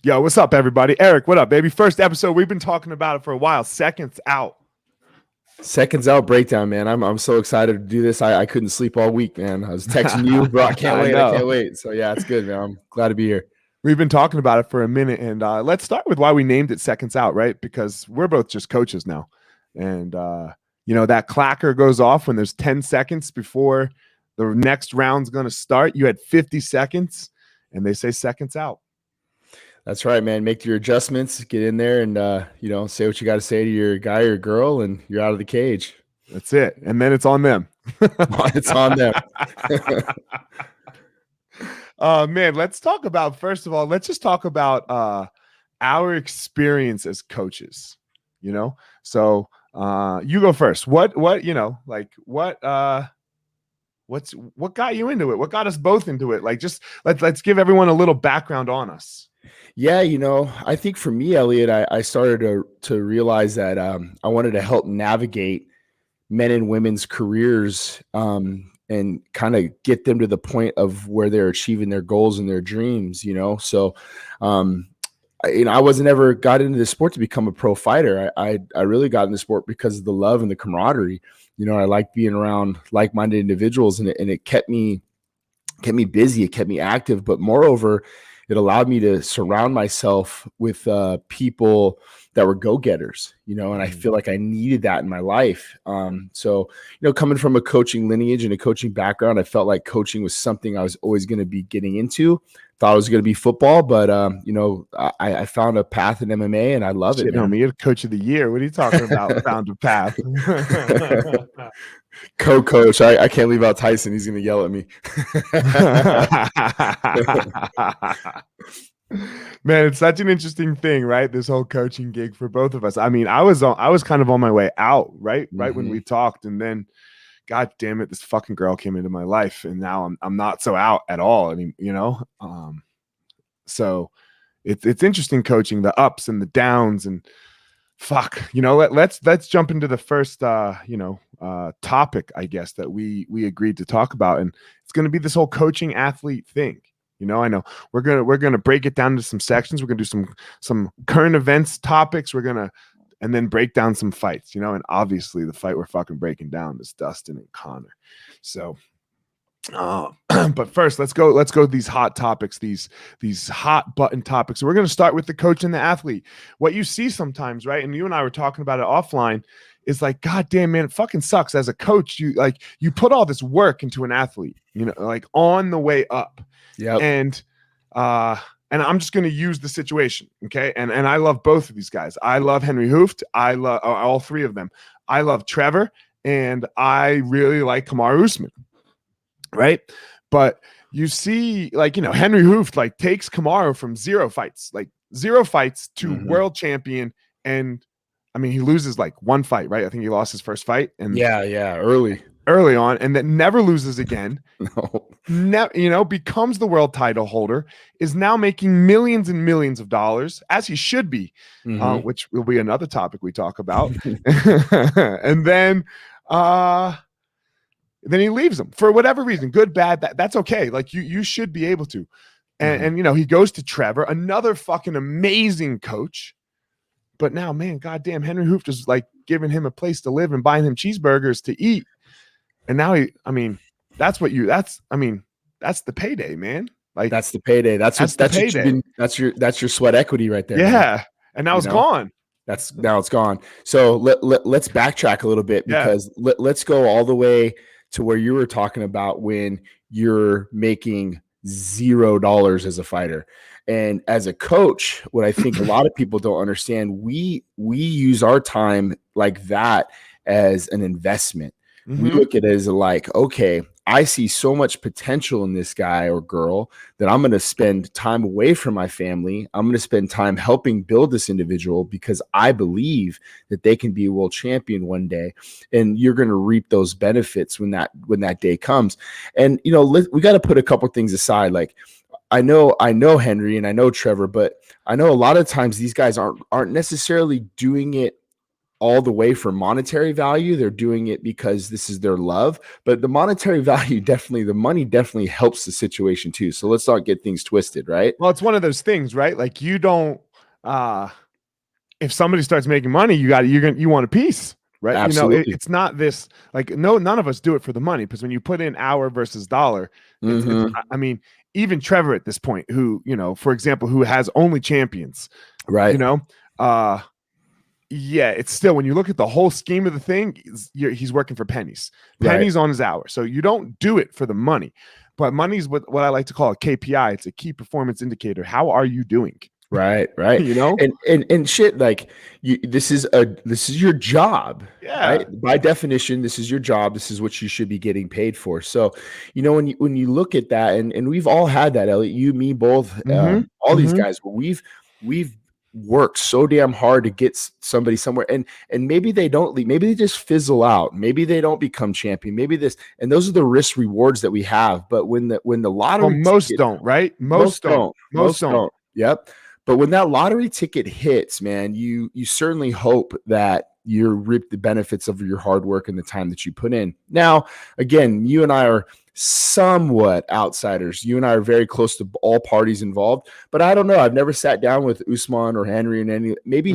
Yo, what's up, everybody? Eric, what up, baby? First episode. We've been talking about it for a while. Seconds out. Seconds out breakdown, man. I'm so excited to do this. I couldn't sleep all week, man. I was texting you, bro. I can't wait. I can't wait. So yeah, it's good, man. I'm glad to be here. We've been talking about it for a minute, and let's start with why we named it Seconds Out, right? Because we're both just coaches now, and that clacker goes off when there's 10 seconds before the next round's going to start. You had 50 seconds, and they say seconds out. That's right, man. Make your adjustments, get in there, and say what you got to say to your guy or girl, and you're out of the cage. That's it, and then it's on them. It's on them. Man, let's talk about, first of all, let's just talk about our experience as coaches. So you go first. What got you into it? What got us both into it? Like, just let's give everyone a little background on us. Yeah, I think for me, Eliot, I started to realize that I wanted to help navigate men and women's careers and kind of get them to the point of where they're achieving their goals and their dreams, So, I wasn't ever got into the sport to become a pro fighter. I really got in the sport because of the love and the camaraderie. I like being around like-minded individuals, and it kept me busy. It kept me active, but moreover, it allowed me to surround myself with people that were go-getters, and I feel like I needed that in my life. So, coming from a coaching lineage and a coaching background, I felt like coaching was something I was always going to be getting into. Thought it was going to be football, but, I found a path in MMA, and I love it. Man. You're coach of the year. What are you talking about? Found a path. Co-coach. I can't leave out Tyson. He's going to yell at me. Man, it's such an interesting thing, right? This whole coaching gig for both of us. I mean, I was kind of on my way out, right? Right when we talked, and then, God damn it, this fucking girl came into my life, and now I'm not so out at all. I mean, so it's interesting coaching, the ups and the downs, and fuck, let's jump into the first topic, I guess, that we agreed to talk about, and it's going to be this whole coaching athlete thing. I know we're gonna break it down into some sections. We're gonna do some current events topics. And then break down some fights. And obviously the fight we're fucking breaking down is Dustin and Conor. So, but first, let's go these hot topics, these hot button topics. So we're gonna start with the coach and the athlete. What you see sometimes, right? And you and I were talking about it offline. Is like, God damn, man, it fucking sucks. As a coach, you put all this work into an athlete, like on the way up. Yeah. And I'm just going to use the situation. Okay. And I love both of these guys. I love Henry Hooft. I love all three of them. I love Trevor, and I really like Kamaru Usman. Right. But you see, Henry Hooft, takes Kamaru from zero fights to world champion. And I mean, he loses one fight, right? I think he lost his first fight. And early on, and then never loses again. Becomes the world title holder, is now making millions and millions of dollars, as he should be, which will be another topic we talk about. And then he leaves him for whatever reason, good, bad. That's okay. You should be able to. And he goes to Trevor, another fucking amazing coach. But now, man, goddamn, Henry Hooft is giving him a place to live and buying him cheeseburgers to eat. And now that's the payday, man. That's the payday. That's your sweat equity right there. Yeah. Man. And now it's gone. Now it's gone. So let's backtrack a little bit, because let's go all the way to where you were talking about when you're making $0 as a fighter. And as a coach, what I think a lot of people don't understand, we use our time like that as an investment. We look at it as okay, I see so much potential in this guy or girl that I'm going to spend time away from my family. I'm going to spend time helping build this individual because I believe that they can be a world champion one day, and you're going to reap those benefits when that day comes. And, we got to put a couple things aside. I know Henry and I know Trevor, but I know a lot of times these guys aren't necessarily doing it all the way for monetary value. They're doing it because this is their love, but the monetary value the money definitely helps the situation too. So let's not get things twisted, right? Well, it's one of those things, right? Like you don't, if somebody starts making money, you want a piece, right? Absolutely. It's not this like, no, none of us do it for the money, because when you put in hour versus dollar, I mean, even Trevor at this point, who, for example, who has only champions, right? Yeah, it's still, when you look at the whole scheme of the thing, he's working for pennies on his hour. So you don't do it for the money, but money's what I like to call a KPI. It's a key performance indicator. How are you doing? Right. And shit, like this is your job. Yeah. Right? By definition, this is your job. This is what you should be getting paid for. So, when you look at that, and we've all had that, Eliot, you, me, both, all these guys, we've worked so damn hard to get somebody somewhere, and maybe they don't leave, maybe they just fizzle out, maybe they don't become champion, maybe this, and those are the risk rewards that we have. But when the lottery, most don't, right? Most don't. Yep. But when that lottery ticket hits, man, you certainly hope that you reap the benefits of your hard work and the time that you put in. Now, again, you and I are somewhat outsiders. You and I are very close to all parties involved, but I don't know. I've never sat down with Usman or Henry and any. Maybe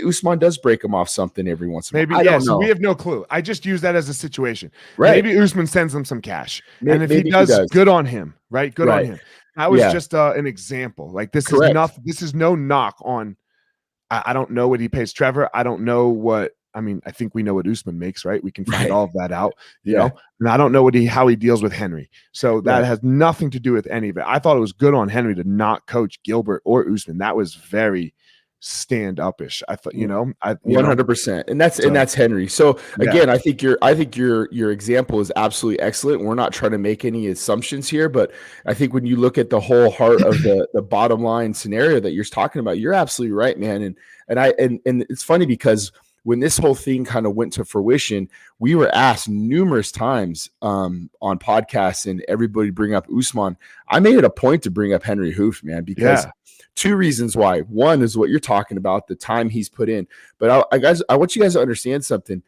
Usman does break him off something every once in a while. Maybe, yeah. So we have no clue. I just use that as a situation. Right. Maybe Usman sends him some cash, and if he does, good on him. Right. Good on him. That was just an example. Like this is nothing. This is no knock on. I don't know what he pays Trevor. I don't know what. I mean, I think we know what Usman makes, right? We can find all of that out, you know. And I don't know how he deals with Henry. So that has nothing to do with any of it. I thought it was good on Henry to not coach Gilbert or Usman. That was very stand-up-ish. I thought, 100%. And that's Henry. So again, I think your example is absolutely excellent. We're not trying to make any assumptions here, but I think when you look at the whole heart of the bottom line scenario that you're talking about, you're absolutely right, man. And it's funny because when this whole thing kind of went to fruition, we were asked numerous times on podcasts, and everybody bring up Usman. I made it a point to bring up Henry Hooft, man, because two reasons why. One is what you're talking about, the time he's put in. But I want you guys to understand something.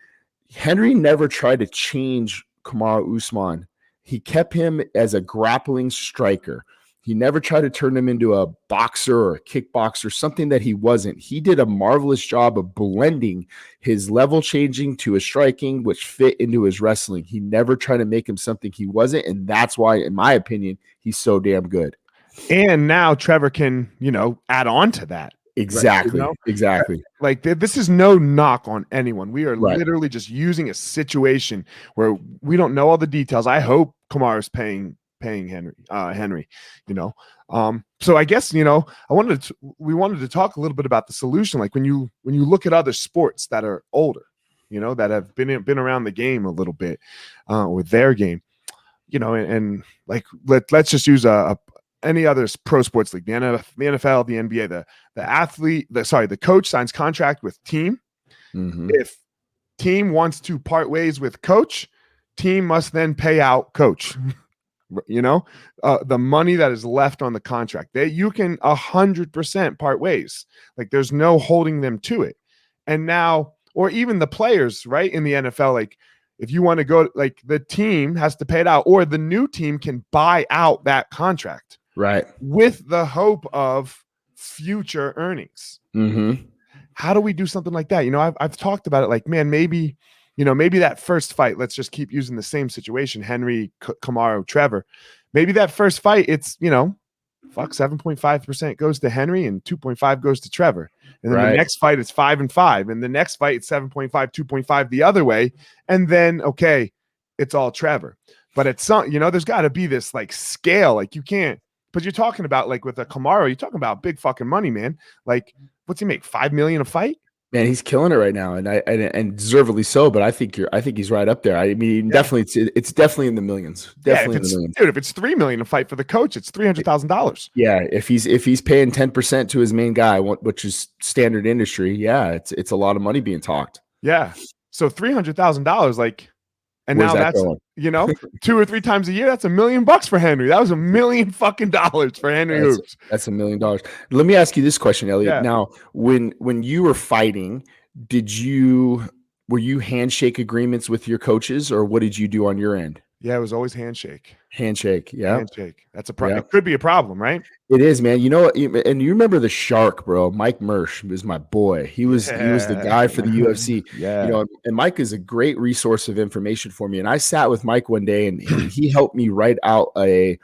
Henry never tried to change Kamaru Usman. He kept him as a grappling striker. He never tried to turn him into a boxer or a kickboxer, something that he wasn't. He did a marvelous job of blending his level changing to his striking, which fit into his wrestling. He never tried to make him something he wasn't. And that's why, in my opinion, he's so damn good. And now Trevor can, add on to that. Exactly. Right? Exactly. Like this is no knock on anyone. We are literally just using a situation where we don't know all the details. I hope Kamaru's paying Henry, so I guess, we wanted to talk a little bit about the solution. Like when you look at other sports that are older, that have been around the game a little bit, with their game, and like, let's just use any other pro sports league, the NFL, the NBA, the coach signs contract with team. If team wants to part ways with coach, team must then pay out coach. The money that is left on the contract, you can 100% part ways. Like there's no holding them to it. And now, or even the players, right, in the NFL, like if you want to go, like the team has to pay it out, or the new team can buy out that contract, right, with the hope of future earnings. How do we do something like that? I've talked about it. Like, man, maybe that first fight, let's just keep using the same situation, Henry, Kamaru, Trevor. Maybe that first fight, it's, 7.5% goes to Henry and 2.5 goes to Trevor. And then the next fight, it's 5-5. And the next fight, it's 7.5, 2.5 the other way. And then, okay, it's all Trevor. But it's some, there's got to be this like scale. Like you can't, but you're talking about like with a Kamaru, you're talking about big fucking money, man. Like what's he make? $5 million a fight? Man, he's killing it right now, and deservedly so. But I think he's right up there. I mean, definitely, it's definitely in the millions. Definitely in the millions. Dude, if it's $3 million a fight for the coach, it's $300,000. Yeah, if he's paying 10% to his main guy, which is standard industry, it's a lot of money being talked. Yeah, so $300,000, like, and where's now that's going? 2 or 3 times a year. That's $1 million for Henry. That was $1 million fucking dollars for Henry Hooft. That's $1 million. Let me ask you this question, Eliot. Yeah. Now, when you were fighting, were you handshake agreements with your coaches, or what did you do on your end? Yeah, it was always handshake. Handshake. Yeah. Handshake. That's Yeah. it could be a problem, right? It is, man. You know, and you remember the Shark, bro. Mike Mersch was my boy. He was the Yeah. guy for the UFC. You Yeah. know, and Mike is a great resource of information for me. And I sat with Mike one day, and he helped me write out an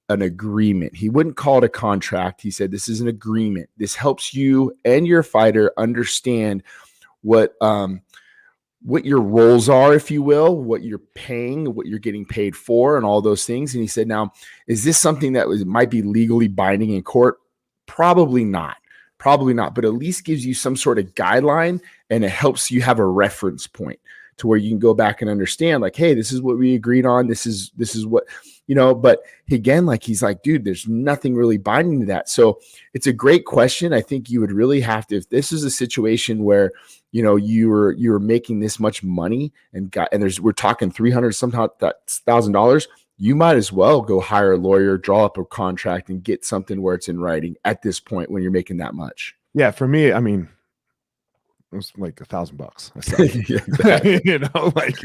agreement. He wouldn't call it a contract. He said, "This is an agreement. This helps you and your fighter understand what your roles are, if you will, what you're paying, what you're getting paid for, and all those things." And he said, "Now, is this something that might be legally binding in court? Probably not. Probably not, but at least gives you some sort of guideline, and it helps you have a reference point to where you can go back and understand, like, hey, this is what we agreed on. This is what, you know." But again, like, he's like, dude, there's nothing really binding to that. So it's a great question. I think you would really have to, if this is a situation where, you know, you were making this much money and we're talking 300 somehow $1,000, you might as well go hire a lawyer, draw up a contract, and get something where it's in writing at this point when you're making that much. Yeah, for me, I mean, it was like $1,000. I said, Yeah, exactly. you know, like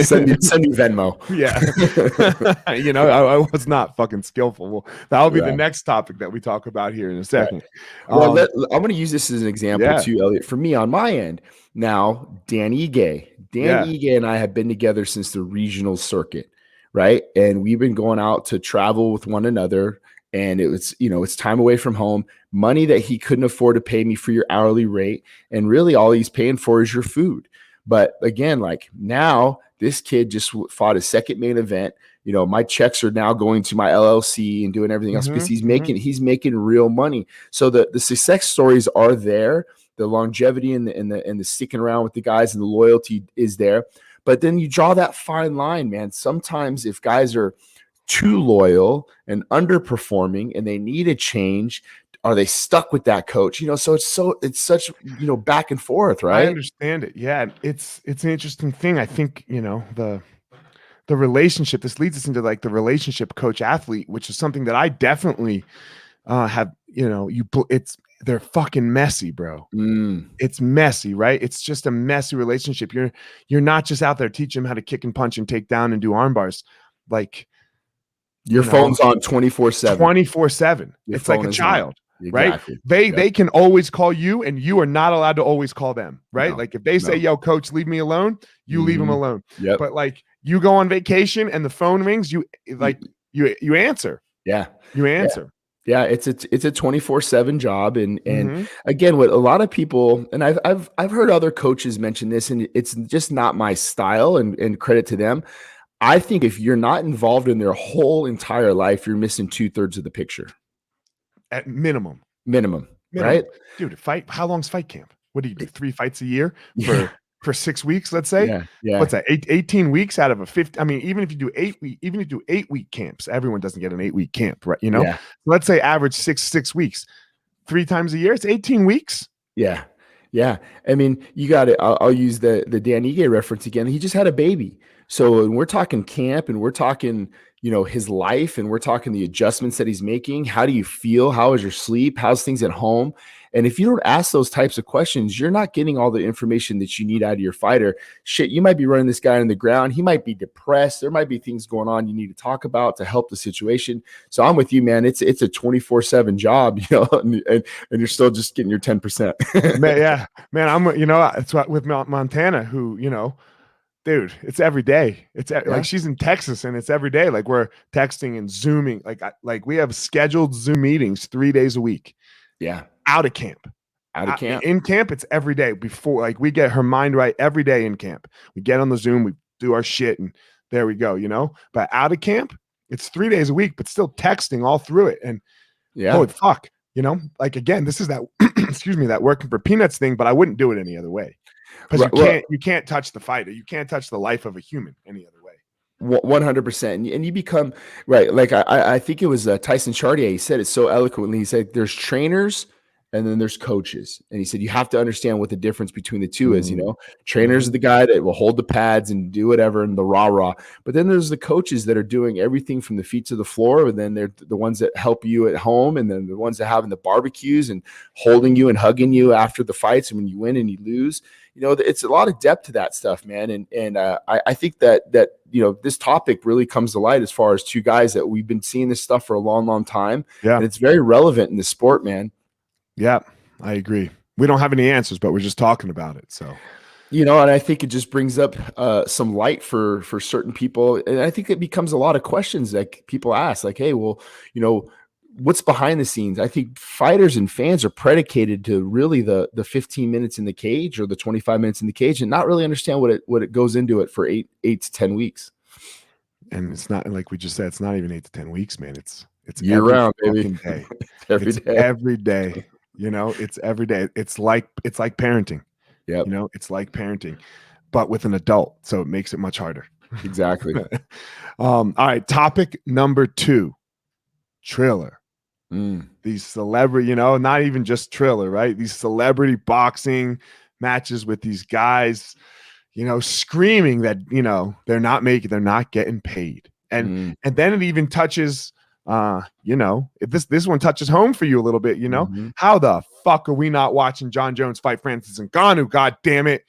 send me Venmo. Yeah. You know, I was not fucking skillful. Well, that'll be Yeah. the next topic that we talk about here in a second. Well, I'm going to use this as an example Yeah. too, Elliot. For me on my end, now Dan Ige and I have been together since the regional circuit, right? And we've been going out to travel with one another. And it was, you know, it's time away from home, money that he couldn't afford to pay me for your hourly rate. And really all he's paying for is your food. But again, like, now this kid just fought his second main event. You know, my checks are now going to my LLC and doing everything else because he's making real money. So the success stories are there. The longevity and the sticking around with the guys and the loyalty is there. But then you draw that fine line, man. Sometimes if guys are too loyal and underperforming and they need a change, are they stuck with that coach? You know, so it's such, you know, back and forth, right? I understand it. Yeah, it's an interesting thing. I think, you know, the relationship, this leads us into like the relationship coach athlete, which is something that I definitely have, you know, they're fucking messy, bro. It's messy, right? It's just a messy relationship. You're not just out there teaching them how to kick and punch and take down and do arm bars. Like, your phone's on 24/7. 24/7. It's like a child. Exactly. Right? They can always call you, and you are not allowed to always call them, right? Like, if they say, yo, coach, leave me alone, you leave them alone. Yep. But like, you go on vacation and the phone rings, you answer. Yeah. You answer. Yeah, it's a 24/7 job. And again, what a lot of people, and I've heard other coaches mention this, and it's just not my style, and credit to them. I think if you're not involved in their whole entire life, you're missing 2/3 of the picture. At minimum. Right? Dude, how long's fight camp? What do you do? 3 fights a year for 6 weeks, let's say? Yeah. What's that? 18 weeks out of a 50. I mean, even if you do 8-week camps, everyone doesn't get an 8-week camp, right? You know, let's say average 6 weeks, 3 times a year. It's 18 weeks. Yeah. I mean, you got it. I'll use the Dan Ige reference again. He just had a baby. So when we're talking camp and we're talking, you know, his life, and we're talking the adjustments that he's making, how do you feel? How is your sleep? How's things at home? And if you don't ask those types of questions, you're not getting all the information that you need out of your fighter. Shit, you might be running this guy on the ground. He might be depressed. There might be things going on you need to talk about to help the situation. So I'm with you, man. It's a 24/7 job, you know, and you're still just getting your 10%. Man, I'm, you know, it's with Montana, who, you know, dude, it's every day. It's like, she's in Texas and it's every day. Like, we're texting and Zooming. Like we have scheduled Zoom meetings 3 days a week. Yeah. Out of camp. In camp, it's every day. Before, like, we get her mind right every day in camp. We get on the Zoom, we do our shit, and there we go, you know? But out of camp, it's 3 days a week, but still texting all through it. And holy fuck, you know? Like, again, this is that, excuse me, that working for peanuts thing, but I wouldn't do it any other way. Because you can't touch the fighter. You can't touch the life of a human any other way. 100%. And you become, right, like I think it was Tyson Chartier. He said it so eloquently. He said, there's trainers and then there's coaches. And he said, you have to understand what the difference between the two is. Trainers are the guy that will hold the pads and do whatever and the rah-rah. But then there's the coaches that are doing everything from the feet to the floor. And then they're the ones that help you at home. And then the ones that having the barbecues and holding you and hugging you after the fights. And when you win and you lose, it's a lot of depth to that stuff, man. And I think that this topic really comes to light as far as two guys that we've been seeing this stuff for a long, long time. Yeah. And it's very relevant in the sport, man. Yeah, I agree. We don't have any answers, but we're just talking about it. So, and I think it just brings up some light for certain people. And I think it becomes a lot of questions that people ask, like, hey, well, what's behind the scenes? I think fighters and fans are predicated to really the 15 minutes in the cage or the 25 minutes in the cage and not really understand what it goes into it for eight to 10 weeks. And it's not like we just said, it's not even 8 to 10 weeks, man. It's year round, baby. Day. Every day. Every day. It's every day. It's like parenting. Yeah. It's like parenting, but with an adult. So it makes it much harder. Exactly. All right. Topic number 2, Triller. These celebrity, not even just Triller, right? These celebrity boxing matches with these guys, screaming that, they're not getting paid. And then it even touches, if this one touches home for you a little bit, how the fuck are we not watching John Jones fight Francis Ngannou? God damn it.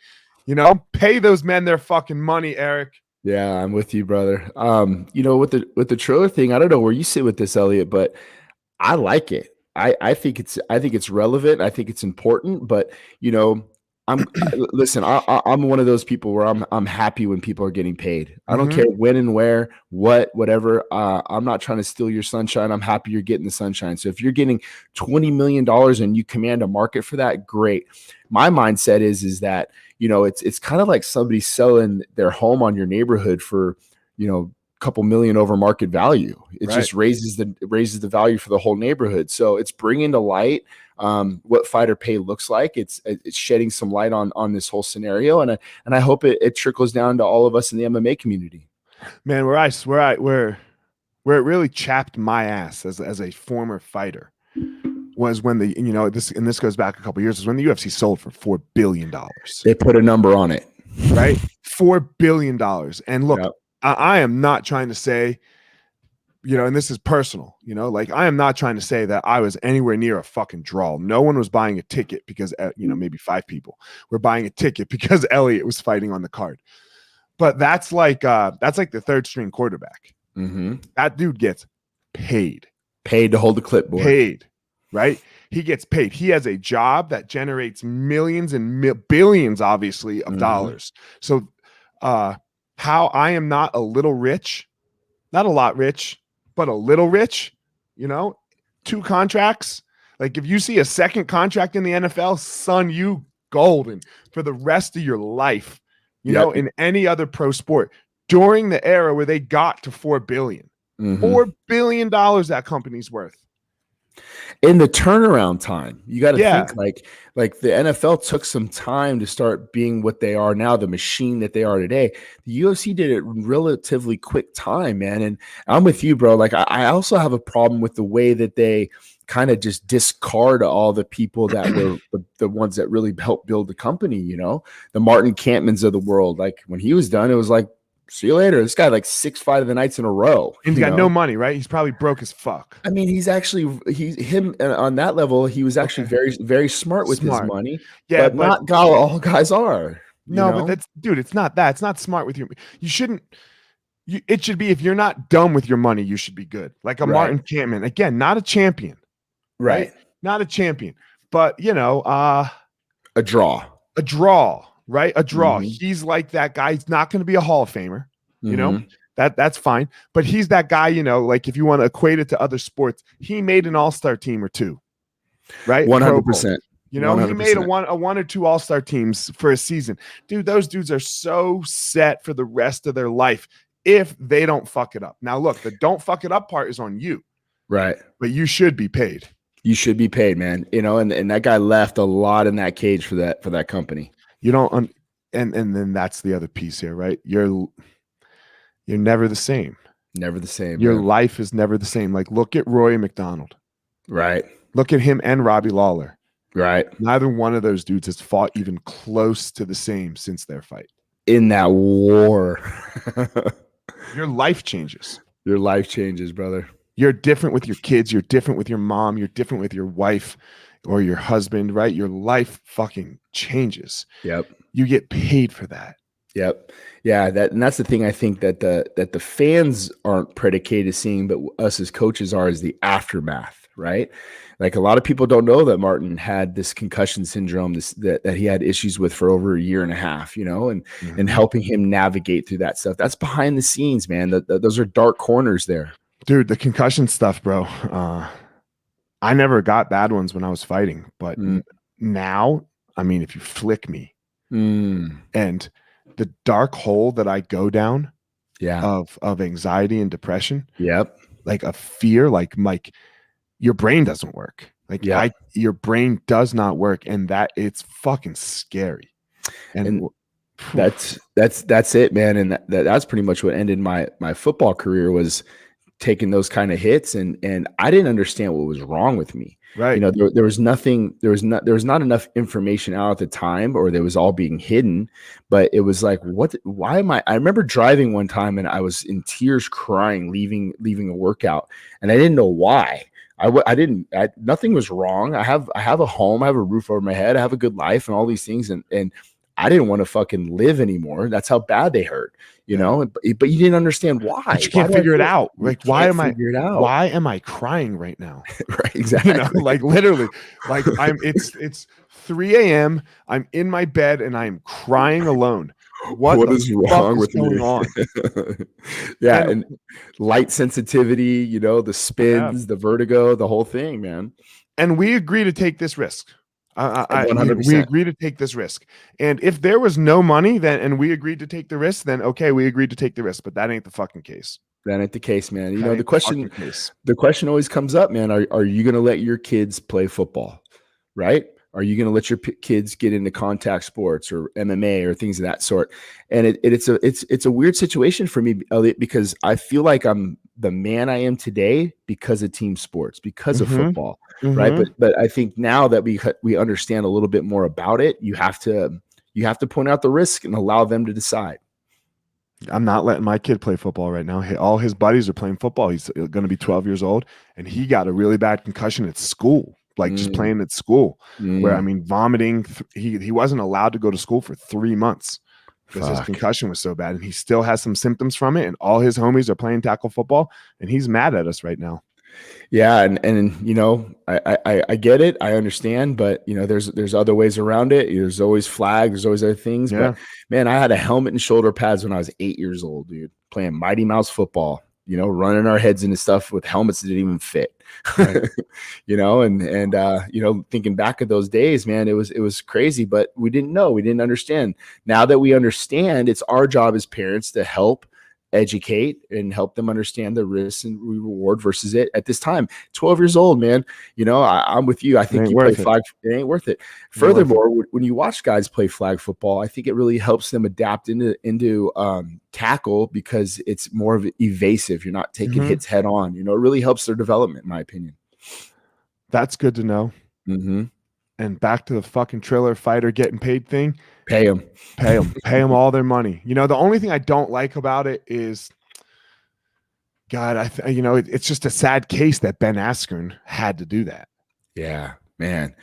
Pay those men their fucking money, Eric. Yeah, I'm with you, brother. With the Triller thing, I don't know where you sit with this, Eliot, but I like it. I think it's relevant. I think it's important, but listen, I'm one of those people where I'm happy when people are getting paid. I don't care when and where, whatever. I'm not trying to steal your sunshine. I'm happy you're getting the sunshine. So if you're getting $20 million and you command a market for that, great. My mindset is that, it's kind of like somebody selling their home on your neighborhood for, couple million over market value. It just raises the value for the whole neighborhood. So it's bringing to light what fighter pay looks like. It's shedding some light on this whole scenario, and I hope it trickles down to all of us in the MMA community. Man, where it really chapped my ass as a former fighter was when this goes back a couple years, is when the UFC sold for $4 billion. They put a number on it, right? $4 billion. And look. Yep. I am not trying to say, and this is personal, I am not trying to say that I was anywhere near a fucking draw. No one was buying a ticket because, maybe 5 people were buying a ticket because Eliot was fighting on the card. But that's like the third string quarterback. That dude gets paid to hold the clipboard. Paid, right? He gets paid. He has a job that generates millions and billions, obviously, of dollars. So, how I am not a little rich, not a lot rich, but a little rich, 2 contracts. Like if you see a second contract in the NFL, son, you golden for the rest of your life, in any other pro sport during the era where they got to $4 billion. $4 billion that company's worth. In the turnaround time, you got to think like the NFL took some time to start being what they are now, the machine that they are today. The UFC did it relatively quick time, man. And I'm with you, bro. Like I also have a problem with the way that they kind of just discard all the people that were the ones that really helped build the company, the Martin Campmans of the world. Like when he was done, it was like, see you later. This guy like 6 fight of the nights in a row. He's got no money, right? He's probably broke as fuck. I mean, him on that level. He was actually very, very smart with his money. Yeah, but not all guys are. No, but it's not that. It's not smart with your. You shouldn't. It should be if you're not dumb with your money, you should be good. Like a Martin Campman, again, not a champion, right? Not a champion, but a draw. Right? A draw. He's like that guy. He's not going to be a Hall of Famer, that's fine. But he's that guy, like if you want to equate it to other sports, he made an all-star team or 2, right? 100%. He made a one or 2 all-star teams for a season. Dude, those dudes are so set for the rest of their life if they don't fuck it up. Now, look, the don't fuck it up part is on you. Right. But you should be paid. You should be paid, man. And that guy left a lot in that cage for that company. You don't, and then that's the other piece here, right? You're never the same. Never the same. Your life is never the same. Like look at Roy McDonald, right? Look at him and Robbie Lawler. Right. Neither one of those dudes has fought even close to the same since their fight. In that war. Your life changes. Your life changes, brother. You're different with your kids. You're different with your mom. You're different with your wife or your husband, right? Your life fucking changes. Yep. You get paid for that. Yep. Yeah. And that's the thing I think that the fans aren't predicated seeing, but us as coaches are, is the aftermath, right? Like a lot of people don't know that Martin had this concussion syndrome, that he had issues with for over a year and a half, and helping him navigate through that stuff. That's behind the scenes, man. Those are dark corners there. Dude, the concussion stuff, bro. I never got bad ones when I was fighting, but now, I mean, if you flick me and the dark hole that I go down of anxiety and depression, like a fear, like your brain doesn't work. Like your brain does not work, and that it's fucking scary. And that's it, man. And that's pretty much what ended my football career, was taking those kind of hits, and I didn't understand what was wrong with me. Right. There was not enough information out at the time, or there was all being hidden, but it was like, why am I remember driving one time and I was in tears crying, leaving a workout, and I didn't know why. Nothing was wrong. I have a home, I have a roof over my head, I have a good life and all these things. And I didn't want to fucking live anymore. That's how bad they hurt, but you didn't understand why. But you can't figure it out. Like, why am I crying right now? Right. Exactly. Like literally, like it's 3 a.m. I'm in my bed and I'm crying alone. What is wrong with going on? And light sensitivity, the spins, the vertigo, the whole thing, man. And we agree to take this risk. We agree to take this risk. And if there was no money and we agreed to take the risk, then okay, we agreed to take the risk. But that ain't the fucking case. That ain't the case, man. The question always comes up, man. Are you going to let your kids play football? Right? Are you going to let your kids get into contact sports or MMA or things of that sort? And it's a weird situation for me, Eliot, because I feel like I'm the man I am today because of team sports, because of football, right? But I think now that we understand a little bit more about it, you have to point out the risk and allow them to decide. I'm not letting my kid play football right now. All his buddies are playing football. He's going to be 12 years old, and he got a really bad concussion at school. Like just playing at school, where I mean, vomiting. He wasn't allowed to go to school for 3 months because his concussion was so bad, and he still has some symptoms from it. And all his homies are playing tackle football, and he's mad at us right now. Yeah, and I get it, I understand, but there's other ways around it. There's always flags, there's always other things. Yeah. But man, I had a helmet and shoulder pads when I was 8 years old, dude, playing Mighty Mouse football. Running our heads into stuff with helmets that didn't even fit, right. Thinking back at those days, man, it was crazy, but we didn't know, we didn't understand. Now that we understand, it's our job as parents to help educate and help them understand the risks and reward versus it at this time. 12 years old, man. I'm with you. I think you play flag. It ain't worth it. Furthermore, when you watch guys play flag football, I think it really helps them adapt into tackle because it's more of evasive. You're not taking hits head on. It really helps their development, in my opinion. That's good to know. And back to the fucking Triller fighter getting paid thing. Pay them all their money. The only thing I don't like about it is, God, it's just a sad case that Ben Askren had to do that. Yeah, man.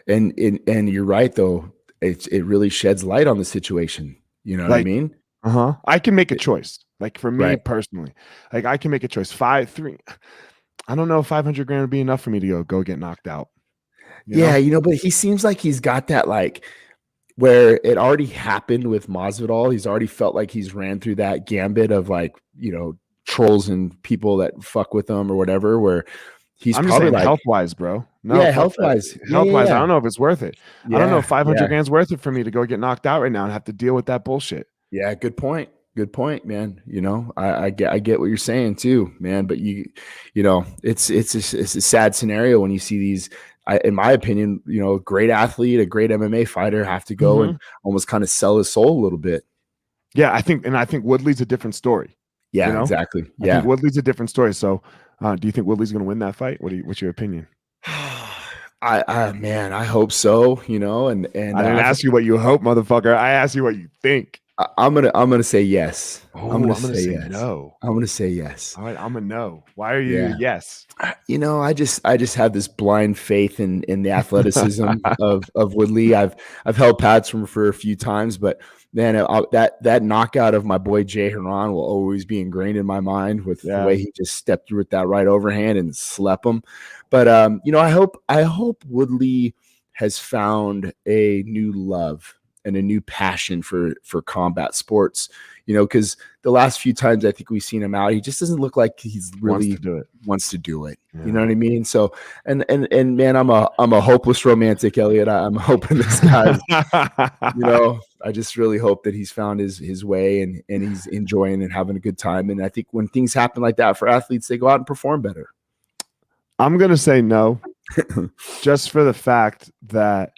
And you're right though. It really sheds light on the situation. You know what I mean? I can make a choice. Like for me personally, like I can make a choice. I don't know if 500 grand would be enough for me to go get knocked out. But he seems like he's got that where it already happened with Masvidal. He's already felt like he's ran through that gambit of trolls and people that fuck with him or whatever, where he's probably health-wise, bro. No, health-wise. Health-wise, I don't know if it's worth it. I don't know if 500 grand's worth it for me to go get knocked out right now and have to deal with that bullshit. Yeah, good point. Good point, man. I get what you're saying too, man. But it's a sad scenario when you see these. In my opinion, a great athlete, a great MMA fighter have to go and almost kind of sell his soul a little bit. Yeah, I think Woodley's a different story. Yeah, exactly. I think Woodley's a different story. So, do you think Woodley's going to win that fight? What's your opinion? Man, I hope so, and I didn't ask you what you hope, motherfucker. I asked you what you think. I'm gonna say yes. Oh, I'm gonna say no. I'm gonna say yes. All right, I'm a no. Why are you Yeah. a yes? I just have this blind faith in the athleticism of Woodley. I've held pads from for a few times, but man, that knockout of my boy Jay Heron will always be ingrained in my mind with the way he just stepped through with that right overhand and slept him. But I hope Woodley has found a new love and a new passion for combat sports. Because the last few times I think we've seen him out, he just doesn't look like he's really wants to do it. Yeah. You know what I mean? So, and man, I'm a hopeless romantic, Eliot. I'm hoping this guy's, I just really hope that he's found his way and he's enjoying and having a good time. And I think when things happen like that for athletes, they go out and perform better. I'm going to say no, just for the fact that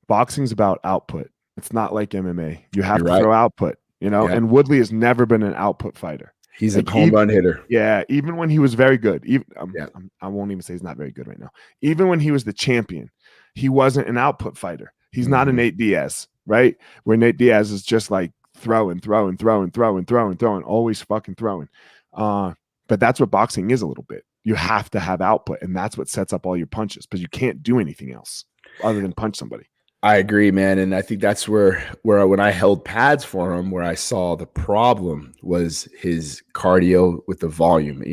boxing's about output. It's not like MMA. You have to throw output, and Woodley has never been an output fighter. He's a home run hitter. Yeah. Even when he was very good, I won't even say he's not very good right now. Even when he was the champion, he wasn't an output fighter. He's not a Nate Diaz, right? Where Nate Diaz is just like throwing, always fucking throwing. But that's what boxing is a little bit. You have to have output, and that's what sets up all your punches, because you can't do anything else other than punch somebody. I agree, man. And I think that's where when I held pads for him, where I saw the problem was his cardio with the volume,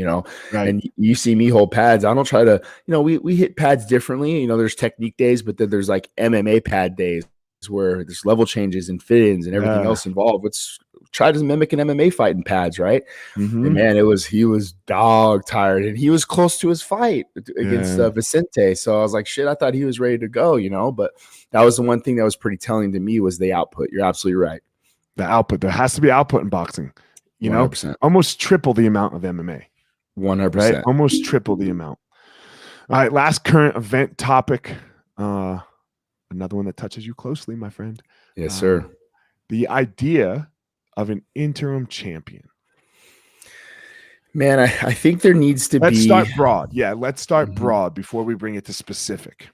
right. And you see me hold pads. I don't try to, we hit pads differently. There's technique days, but then there's like MMA pad days where there's level changes and fit-ins and everything else involved. Let's try to mimic an MMA fight in pads, right? And man, he was dog tired, and he was close to his fight against Vicente. So I was like, shit, I thought he was ready to go, but that was the one thing that was pretty telling to me was the output. You're absolutely right. The output. There has to be output in boxing, 100%. Almost triple the amount of MMA. 100%. Right? Almost triple the amount. All right, last current event topic. Another one that touches you closely, my friend. Yes, sir. The idea of an interim champion. Man, I think there needs to Let's start broad. Yeah, let's start broad before we bring it to specific.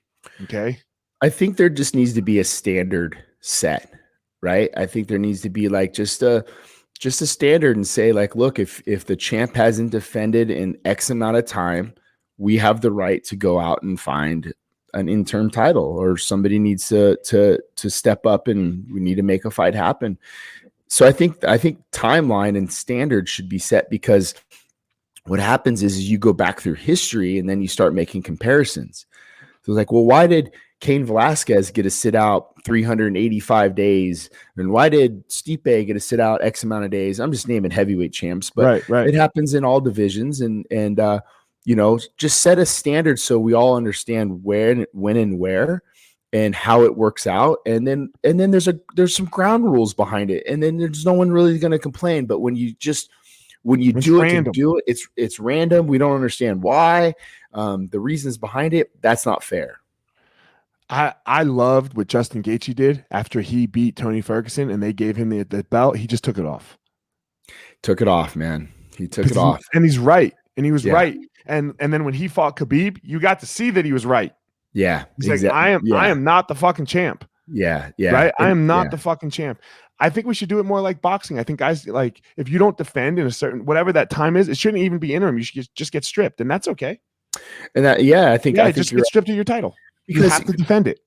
Okay? I think there just needs to be a standard set, right? I think there needs to be like just a standard and say like, look, if the champ hasn't defended in X amount of time, we have the right to go out and find an interim title, or somebody needs to step up and we need to make a fight happen. So I think timeline and standards should be set, because what happens is you go back through history and then you start making comparisons. So it's like, well, why did Cain Velasquez get to sit out 385 days? And why did Stipe get to sit out X amount of days? I'm just naming heavyweight champs, but right. It happens in all divisions, and just set a standard so we all understand when and where and how it works out. And then there's some ground rules behind it. And then there's no one really going to complain. But when you do it, it's random. We don't understand why, the reasons behind it. That's not fair. I loved what Justin Gaethje did after he beat Tony Ferguson and they gave him the belt. He just took it off. Took it off, man. He took it off. And he's right. And he was right. And then when he fought Khabib, you got to see that he was right. Yeah. He's like, I am not the fucking champ. Yeah. Yeah. Right. I am not the fucking champ. I think we should do it more like boxing. I think guys, like, if you don't defend in a certain, whatever that time is, it shouldn't even be interim. You should just get stripped, and that's okay. And I think just get stripped of your title. Because you have to defend it.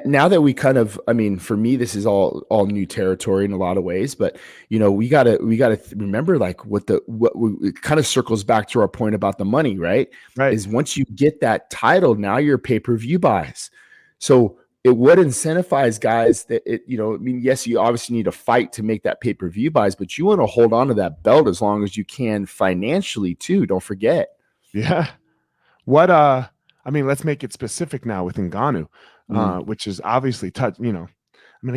Now that we kind of, for me, this is all new territory in a lot of ways, but we gotta remember like it kind of circles back to our point about the money, right? Right. Is once you get that title, now you're pay-per-view buys. So it would incentivize guys that yes, you obviously need a fight to make that pay-per-view buys, but you want to hold on to that belt as long as you can financially too. Don't forget. Yeah. Let's make it specific now with Ngannou. Which is obviously I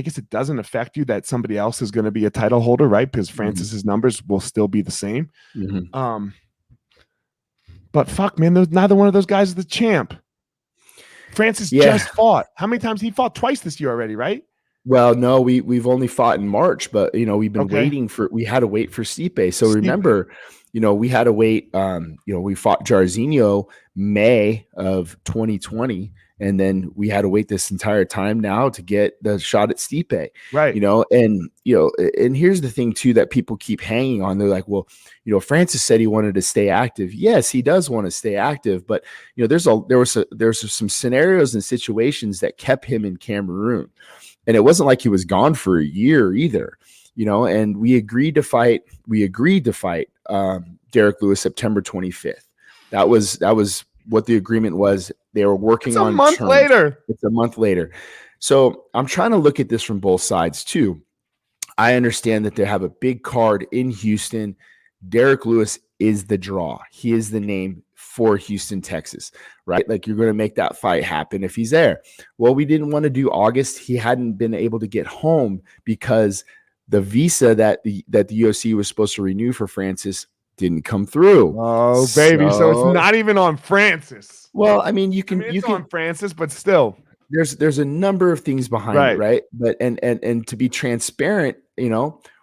guess it doesn't affect you that somebody else is going to be a title holder, right? Because Francis's numbers will still be the same. But fuck, man, neither one of those guys is the champ. Francis just fought. How many times he fought? Twice this year already, right? Well, no, we've only fought in March, but we've been we had to wait for Stipe. So remember, we had to wait. We fought Jairzinho May of 2020. And then we had to wait this entire time now to get the shot at Stipe, Right. and here's the thing too, that people keep hanging on. They're like, well, Francis said he wanted to stay active. Yes, he does want to stay active, but there's some scenarios and situations that kept him in Cameroon. And it wasn't like he was gone for a year either, and we agreed to fight Derek Lewis September 25th. That was what the agreement was. They were working on terms. It's a month later. So I'm trying to look at this from both sides too. I understand that they have a big card in Houston. Derek Lewis is the draw. He is the name for Houston, Texas, right? Like, you're going to make that fight happen if he's there. Well, we didn't want to do August. He hadn't been able to get home because the visa that the UFC was supposed to renew for Francis didn't come through. Oh, baby. So it's not even on Francis. Well, I mean, it's on Francis, but still. There's a number of things behind it, right? But and to be transparent,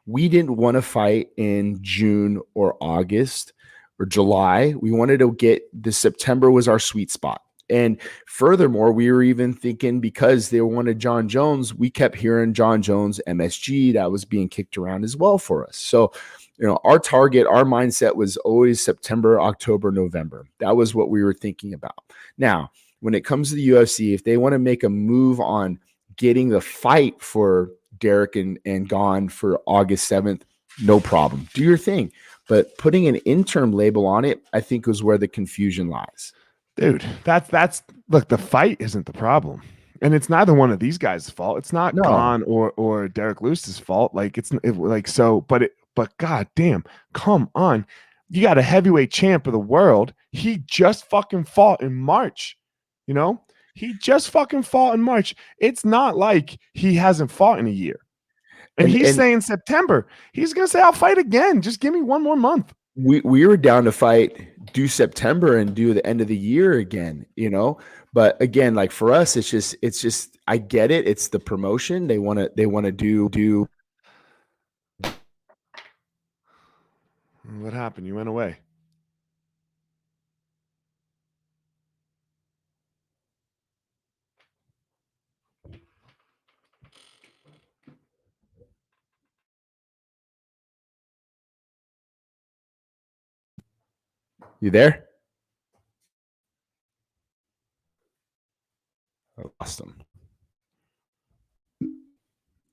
we didn't want to fight in June or August or July. We wanted to get the September was our sweet spot. And furthermore, we were even thinking, because they wanted John Jones, we kept hearing John Jones, MSG, that was being kicked around as well for us. So, our target, our mindset was always September, October, November. That was what we were thinking about. Now, when it comes to the UFC, if they want to make a move on getting the fight for Derek and Gone for August 7th, no problem. Do your thing. But putting an interim label on it, I think, was where the confusion lies. Dude, that's look, the fight isn't the problem. And it's neither one of these guys' fault. It's not Gone or Derek Lewis's fault. Like, but god damn, come on. You got a heavyweight champ of the world. He just fucking fought in March. He just fucking fought in March. It's not like he hasn't fought in a year. And he's saying September. He's going to say, I'll fight again. Just give me one more month. We were down to fight, do September and do the end of the year again, But again, like, for us, it's just I get it. It's the promotion. They want to do. What happened? You went away. You there? I lost him.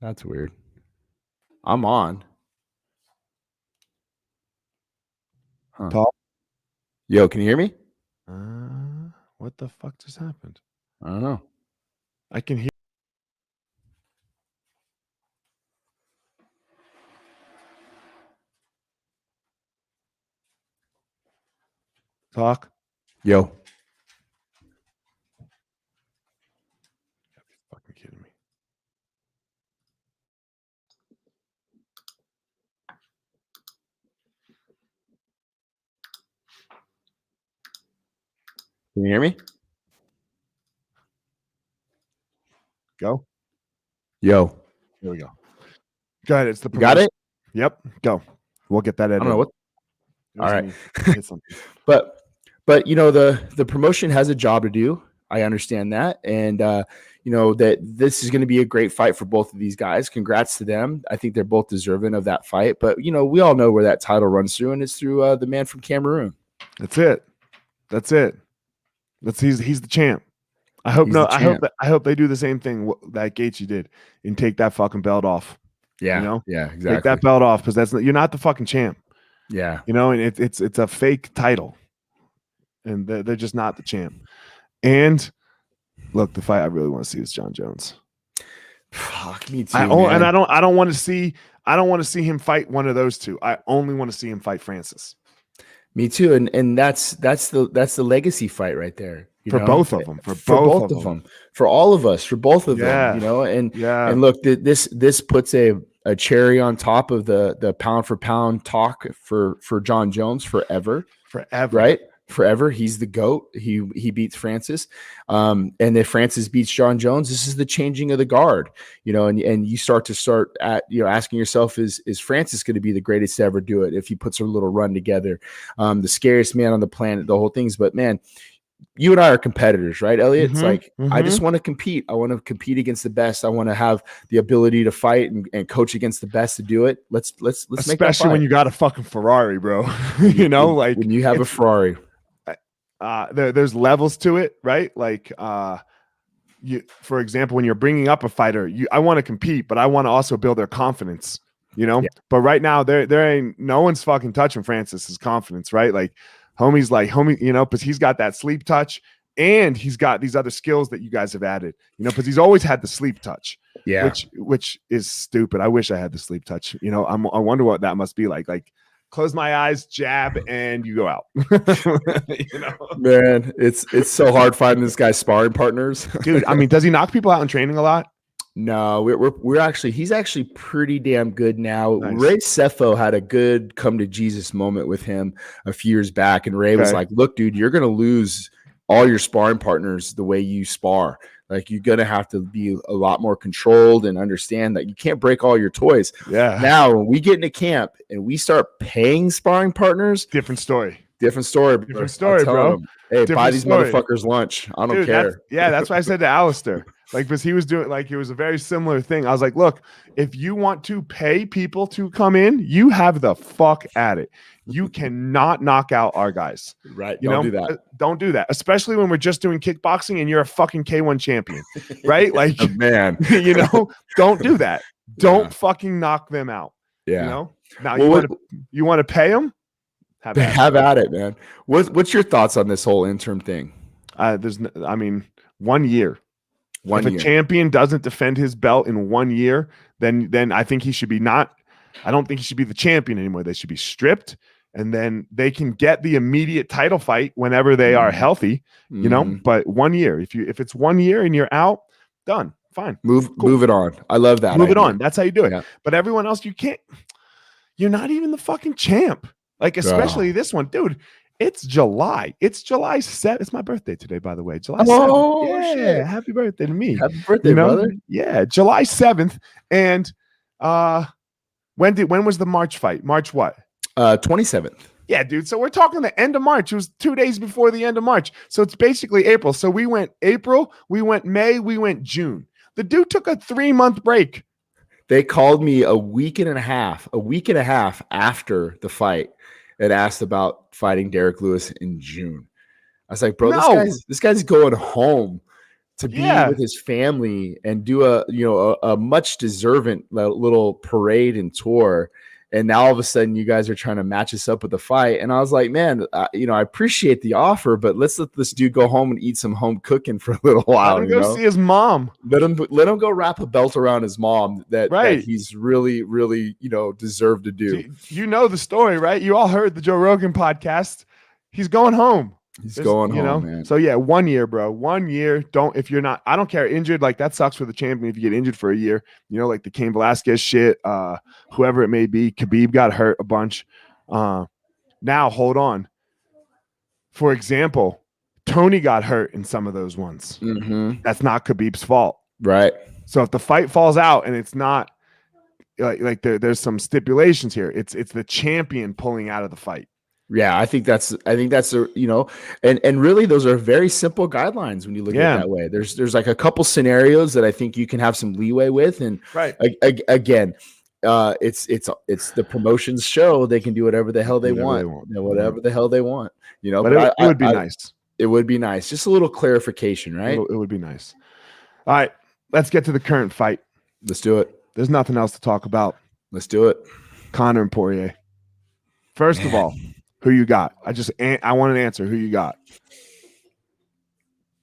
That's weird. I'm on. Huh. Paul? Yo, can you hear me? What the fuck just happened? I don't know. I can hear. Talk. Yo. You're fucking kidding me. Can you hear me? Go. Yo. Here we go. Go ahead. It's the promotion. Got it? Yep. Go. We'll get that edited. I don't know what. All right. But the promotion has a job to do. I understand that. And that this is going to be a great fight for both of these guys. Congrats to them. I think they're both deserving of that fight. But we all know where that title runs through, and it's through the man from Cameroon. That's it. He's the champ. I hope they do the same thing that Gaethje did and take that fucking belt off. Yeah. Yeah, exactly. Take that belt off, because you're not the fucking champ. Yeah. And it's a fake title, and they're just not the champ. And look, the fight I really want to see is John Jones. Fuck me too. And I don't want to see him fight one of those two. I only want to see him fight Francis. Me too. And that's the legacy fight right there. Both of them. For both of them. For all of us. For both of them. And look, this puts a cherry on top of the pound for pound talk for John Jones forever. Right? Forever. He's the GOAT. He beats Francis. And if Francis beats John Jones, this is the changing of the guard. And you start at asking yourself, is Francis going to be the greatest to ever do it if he puts a little run together? The scariest man on the planet, the whole things. But man, you and I are competitors, right, Elliot? It's like, I just Mm-hmm. want to compete. I want to compete against the best. I want to have the ability to fight and coach against the best to do it. Let's make that Especially fight. when you got a fucking Ferrari, bro. You know, like when you have a Ferrari. There's levels to it, right? Like, you, for example, when you're bringing up a fighter, I want to compete, but I want to also build their confidence, you know? Yeah. But right now, there ain't no one's fucking touching Francis's confidence, right? Like, homie, you know, because he's got that sleep touch and he's got these other skills that you guys have added, you know, because he's always had the sleep touch. Yeah. Which is stupid. I wish I had the sleep touch. You know, I wonder what that must be like. Like, close my eyes, jab, and you go out. You know? Man, it's so hard finding this guy's sparring partners. Dude, I mean, does he knock people out in training a lot? No, we're actually, he's actually pretty damn good now. Nice. Ray Sefo had a good come to Jesus moment with him a few years back, and Ray was like, "Look, dude, you're gonna lose all your sparring partners the way you spar. Like, you're gonna have to be a lot more controlled and understand that you can't break all your toys." Yeah. Now, when we get into camp and we start paying sparring partners, different story. Different story, bro. Different story, bro. Them, hey, different buy these story. motherfuckers lunch. I don't care. That's what I said to Alistair. Like, because he was doing, like, it was a very similar thing. I was like, look, if you want to pay people to come in, you have the fuck at it. You cannot knock out our guys. Right. Don't do that. Don't do that. Especially when we're just doing kickboxing and you're a fucking K1 champion. Right? Like, oh, man. You know, don't do that. Don't fucking knock them out. Yeah. You know? Now, you want to pay them? Have at it, man. What's your thoughts on this whole interim thing? I mean, 1 year. If a champion doesn't defend his belt in 1 year, then I think he should be I don't think he should be the champion anymore. They should be stripped, and then they can get the immediate title fight whenever they are healthy, you know. But 1 year, if it's 1 year and you're out, done, fine. Move it on. I love that. Move it on. That's how you do it. Yeah. But everyone else, you can't. You're not even the fucking champ. Like, especially this one, dude. It's July. It's July 7th. It's my birthday today, by the way. July 7th. Oh, yeah, shit. Happy birthday to me. Happy birthday, brother. Yeah, July 7th. And when was the March fight? March what? 27th. Yeah, dude. So we're talking the end of March. It was 2 days before the end of March. So it's basically April. So we went April, we went May, we went June. The dude took a 3-month break. They called me a week and a half after the fight and asked about fighting Derek Lewis in June. I was like, bro, this guy's going home to be with his family and do a much deserving little parade and tour. And now all of a sudden you guys are trying to match us up with a fight. And I was like, man, I appreciate the offer, but let's let this dude go home and eat some home cooking for a little while. Let him go see his mom. Let him go wrap a belt around his mom that he's really, really, deserved to do. You know the story, right? You all heard the Joe Rogan podcast. He's going home. He's going home, man. So yeah, 1 year, bro. 1 year. If you're not, I don't care, injured, like that sucks for the champion if you get injured for a year, like the Cain Velasquez shit, whoever it may be. Khabib got hurt a bunch. Now hold on. For example, Tony got hurt in some of those ones. That's not Khabib's fault. Right. So if the fight falls out and it's not like there's some stipulations here, it's the champion pulling out of the fight. Yeah, I think that's and really those are very simple guidelines when you look at it that way. There's like a couple scenarios that I think you can have some leeway with, and again, it's the promotions show. They can do whatever the hell they want. Whatever the hell they want, But it would be nice. It would be nice. Just a little clarification, right? It would be nice. All right, let's get to the current fight. Let's do it. There's nothing else to talk about. Let's do it. Conor and Poirier. First of all, who you got? I want an answer. Who you got?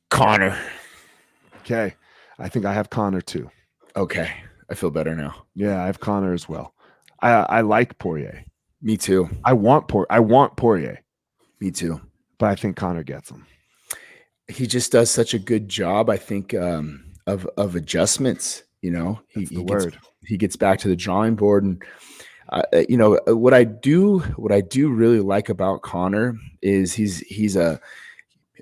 Conor. Okay. I think I have Conor too. Okay. I feel better now. Yeah, I have Conor as well. I like Poirier. Me too. I want Poirier. Me too. But I think Conor gets him. He just does such a good job, I think, of adjustments. He gets back to the drawing board, and what I do really like about Conor is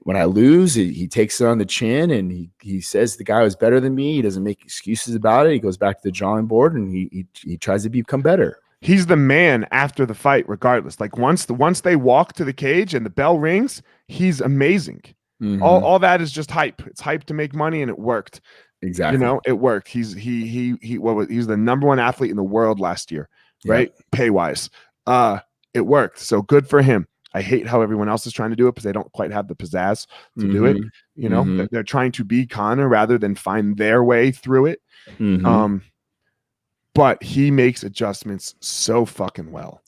when I lose, he takes it on the chin and he says the guy was better than me. He doesn't make excuses about it. He goes back to the drawing board and he tries to become better. He's the man after the fight, regardless. Like once they walk to the cage and the bell rings, he's amazing. All that is just hype. It's hype to make money, and it worked. Exactly. You know, it worked. He's the number one athlete in the world last year, right? Yep. Pay wise. It worked. So good for him. I hate how everyone else is trying to do it because they don't quite have the pizzazz to do it. You know, they're trying to be Conor rather than find their way through it. But he makes adjustments so fucking well.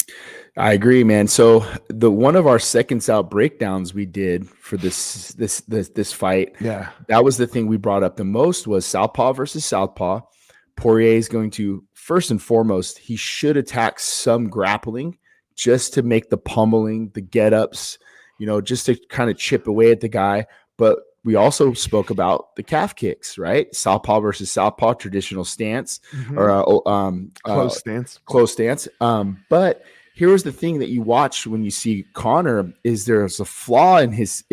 I agree, man. So the one of our seconds out breakdowns we did for this fight, that was the thing we brought up the most was southpaw versus southpaw. Poirier is going to, first and foremost, he should attack some grappling just to make the pummeling, the get-ups, you know, just to kind of chip away at the guy. But we also spoke about the calf kicks, right? Southpaw versus southpaw, traditional stance, or close stance. Close stance. But here was the thing that you watch when you see Conor is there's a flaw in his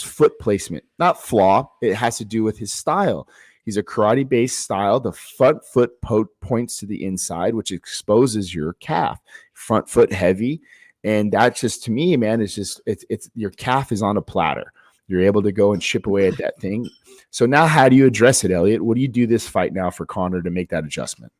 foot placement. Not flaw, it has to do with his style. He's a karate-based style. The front foot points to the inside, which exposes your calf. Front foot heavy, and that just to me, man, it's just it's your calf is on a platter. You're able to go and chip away at that thing. So now, how do you address it, Eliot? What do you do this fight now for Conor to make that adjustment?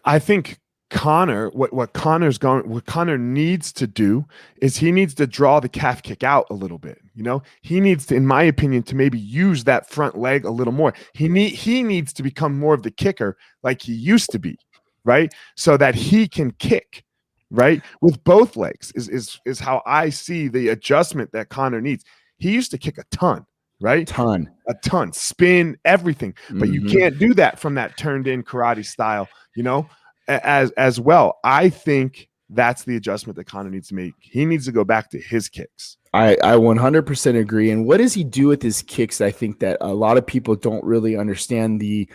I think Conor, what Conor needs to do is he needs to draw the calf kick out a little bit. You know, he needs to, in my opinion, to maybe use that front leg a little more. He needs to become more of the kicker like he used to be, right? So that he can kick, right, with both legs is how I see the adjustment that Conor needs. He used to kick a ton, right? A ton, spin, everything. But you can't do that from that turned in karate style, you know, as well. I think that's the adjustment that Conor needs to make. He needs to go back to his kicks. I 100% agree. And what does he do with his kicks? I think that a lot of people don't really understand the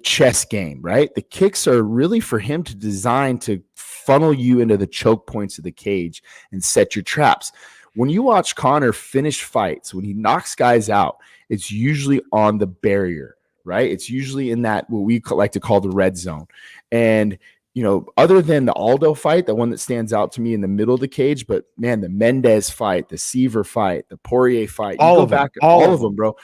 chess game, right? The kicks are really for him to design to funnel you into the choke points of the cage and set your traps. When you watch Conor finish fights, when he knocks guys out, it's usually on the barrier, right? It's usually in that what we like to call the red zone. And, you know, other than the Aldo fight, the one that stands out to me in the middle of the cage, but man, the Mendez fight, the Seaver fight, the Poirier fight, all of them, bro.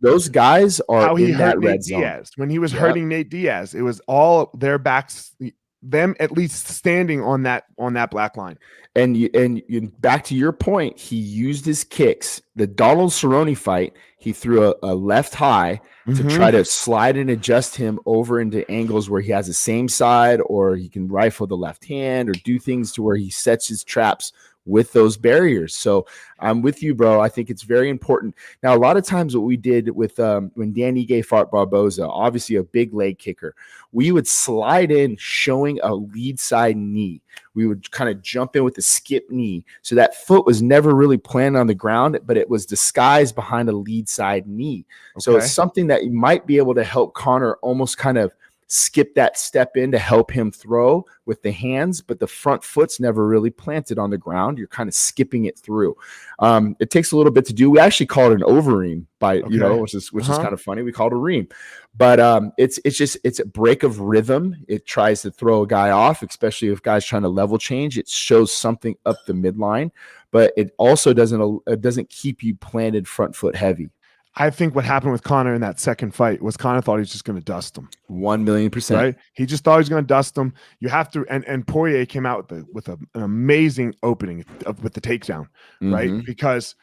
Those guys are how he in hurt that red Nate zone. Diaz. When he was hurting Nate Diaz, it was all their backs, them at least standing on that black line. And you back to your point, he used his kicks. The Donald Cerrone fight, he threw a left high to try to slide and adjust him over into angles where he has the same side, or he can rifle the left hand or do things to where he sets his traps with those barriers. So I'm with you, bro. I think it's very important. Now, a lot of times what we did with when Dan Ige fought Barboza, obviously a big leg kicker, we would slide in showing a lead side knee. We would kind of jump in with a skip knee. So that foot was never really planted on the ground, but it was disguised behind a lead side knee. Okay. So it's something that you might be able to help Conor almost kind of skip that step in to help him throw with the hands, but the front foot's never really planted on the ground. You're kind of skipping it through. It takes a little bit to do. We actually call it an overream you know, which is kind of funny. We call it a ream, but it's a break of rhythm. It tries to throw a guy off, especially if guys trying to level change. It shows something up the midline, but it also doesn't keep you planted front foot heavy. I think what happened with Conor in that second fight was Conor thought he was just going to dust him. 1,000,000%. Right? He just thought he was going to dust him. You have to, and Poirier came out with an amazing opening with the takedown, right? Because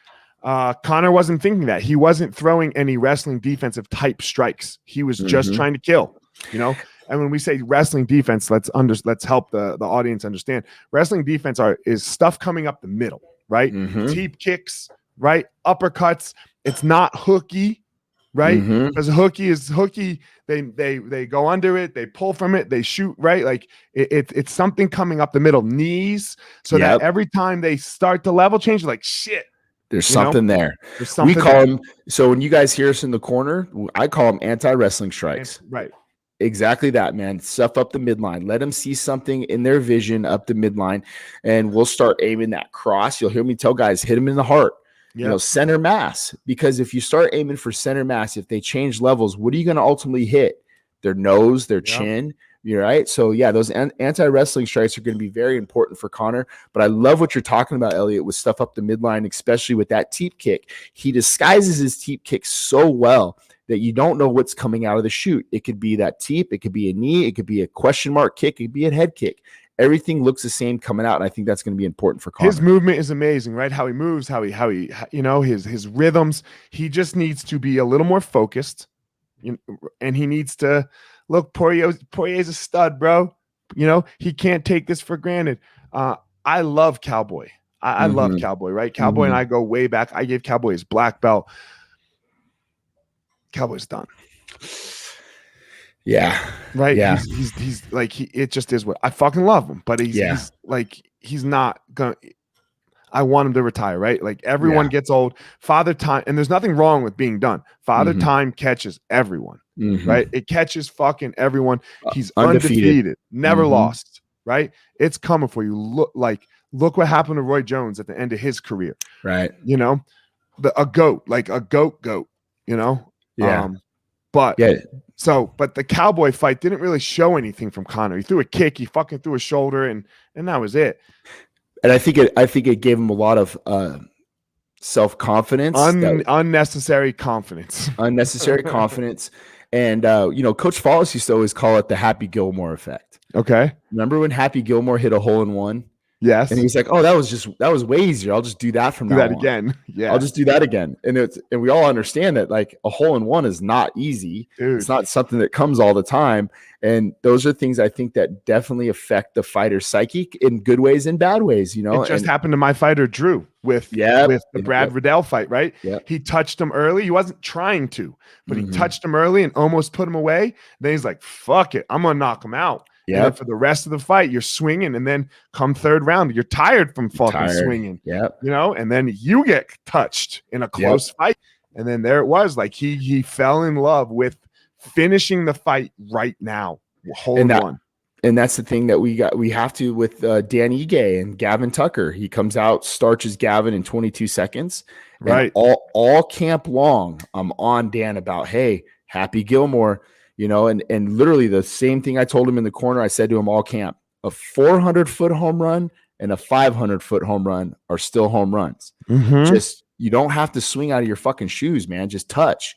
Conor wasn't thinking that. He wasn't throwing any wrestling defensive type strikes. He was just trying to kill, you know? And when we say wrestling defense, let's help the audience understand. Wrestling defense is stuff coming up the middle, right? Teep kicks, right? Uppercuts. It's not hooky, right? Because hooky. They go under it, they pull from it, they shoot, right? Like it's something coming up the middle, knees, so that every time they start to level change, like shit. There's something there. There's something we call them. So when you guys hear us in the corner, I call them anti-wrestling strikes. Right. Exactly that, man. Stuff up the midline. Let them see something in their vision up the midline, and we'll start aiming that cross. You'll hear me tell guys, hit them in the heart. You know, center mass, because if you start aiming for center mass, if they change levels, what are you going to ultimately hit? Their nose, their chin, You're right. So yeah, those anti-wrestling strikes are going to be very important for Conor. But I love what you're talking about, Eliot, with stuff up the midline, especially with that teep kick. He disguises his teep kick so well that you don't know what's coming out of the chute. It could be that teep, it could be a knee, it could be a question mark kick, it could be a head kick. Everything looks the same coming out, and I think that's going to be important for Conor. His movement is amazing, right? How he moves, how he his rhythms. He just needs to be a little more focused, and he needs to look. Poirier's a stud, bro. He can't take this for granted. I love Cowboy. I love Cowboy, right? Cowboy and I go way back. I gave Cowboy his black belt. Cowboy's done. Yeah. Right. Yeah. He's like, it just is what I fucking love him, but he's not gonna. I want him to retire, right? Like everyone gets old. Father Time, and there's nothing wrong with being done. Father Time catches everyone, right? It catches fucking everyone. He's undefeated, never lost, right? It's coming for you. Look what happened to Roy Jones at the end of his career, right? A goat, like a goat, Yeah. But the Cowboy fight didn't really show anything from Conor. He threw a kick, he fucking threw a shoulder, and that was it. And I think it gave him a lot of self-confidence, unnecessary confidence, And Coach Follis used to always call it the Happy Gilmore effect. Okay, remember when Happy Gilmore hit a hole-in-one? Yes, and he's like, "Oh, that was way easier. I'll just do that from now on. Again. Yeah, I'll just do that again." And we all understand that like a hole-in-one is not easy. Dude. It's not something that comes all the time. And those are things I think that definitely affect the fighter's psyche in good ways and bad ways. It just happened to my fighter Drew with the Brad Riddell fight. Right? Yep. He touched him early. He wasn't trying to, but he touched him early and almost put him away. Then he's like, "Fuck it, I'm gonna knock him out." Yeah. For the rest of the fight, you're swinging, and then come third round, you're tired from fucking swinging. Yeah. And then you get touched in a close fight, and then there it was. Like he fell in love with finishing the fight right now. One. And that's the thing that we have to with Dan Ige and Gavin Tucker. He comes out, starches Gavin in 22 seconds. Right. All camp long, I'm on Dan about, hey, Happy Gilmore. And literally the same thing I told him in the corner, I said to him all camp, a 400-foot home run and a 500-foot home run are still home runs. Just, you don't have to swing out of your fucking shoes, man. Just touch.